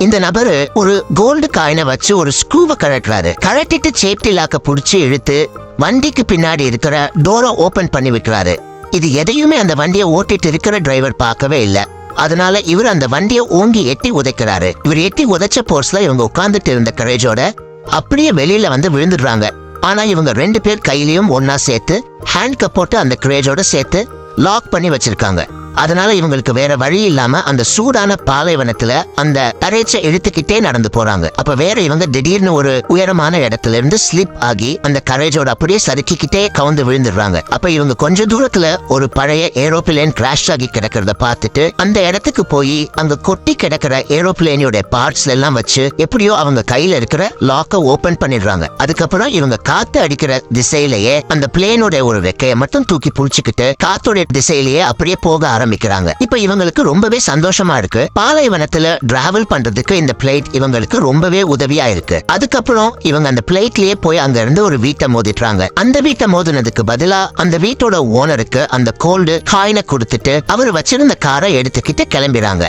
இந்த நபரு ஒரு கோல்டு காயினை வச்சு ஒரு ஸ்க்ரூவை கழட்டுறாரு. கழட்டிட்டு சேஃப்டி லாக்க புடிச்சு இழுத்து வண்டிக்கு பின்னாடி இருக்கிற டோரை ஓபன் பண்ணி விட்டுறாரு. இது எதையுமே அந்த வண்டியை ஓட்டிட்டு இருக்கிற டிரைவர் பார்க்கவே இல்ல. அதனால இவர் அந்த வண்டியை ஓங்கி எட்டி உதைக்கிறாரு. இவர் எட்டி உதைச்ச போர்ஸ்ல இவங்க உட்கார்ந்துட்டு இருந்த கரேஜோட அப்படியே வெளியில வந்து விழுந்துடுறாங்க. ஆனா இவங்க 2 பேர் கையிலயும் ஒன்னா சேர்த்து ஹேண்ட் கப் போட்டு அந்த கரேஜோட சேர்த்து லாக் பண்ணி வச்சிருக்காங்க. அதனால இவங்களுக்கு வேற வழி இல்லாம அந்த சூடான பாலைவனத்துல அந்த கரேஜை இழுத்துக்கிட்டே நடந்து போறாங்க. அப்ப வேற இவங்க திடீர்னு ஒரு உயரமான இடத்துல இருந்து ஸ்லிப் ஆகி அந்த கரேஜோட அப்படியே சறுக்கிக்கிட்டே கவுந்து விழுந்துடுறாங்க. அப்ப இவங்க கொஞ்ச தூரத்துல ஒரு பழைய ஏரோப்ளேன் கிராஷ் ஆகி கிடக்கிறத பார்த்துட்டு அந்த இடத்துக்கு போய் அங்க கொட்டி கிடக்கிற ஏரோப்ளேனோட பார்ட்ஸ் எல்லாம் வச்சு எப்படியோ அவங்க கையில இருக்கிற லாக்க ஓபன் பண்ணிடுறாங்க. அதுக்கப்புறம் இவங்க காத்து அடிக்கிற திசையிலேயே அந்த பிளேனோட ஒரு ரெக்கையை மட்டும் தூக்கி புடிச்சுக்கிட்டு காத்தோட திசையிலேயே அப்படியே போக ஆரம்பிக்கிறாங்க. இப்ப இவங்களுக்கு ரொம்பவே சந்தோஷமா இருக்கு. பாலைவனத்துல டிராவல் பண்றதுக்கு இந்த பிளேட் இவங்களுக்கு ரொம்பவே உதவியா இருக்கு. அதுக்கப்புறம் இவங்க அந்த பிளேட்லயே போய் அங்க இருந்து ஒரு வீட்டை மோதிட்டாங்க. அந்த வீட்டை மோதினதுக்கு பதிலா அந்த வீட்டோட ஓனருக்கு அந்த கோல்டு காயினை கொடுத்துட்டு அவர் வச்சிருந்த காரை எடுத்துக்கிட்டு கிளம்பிறாங்க.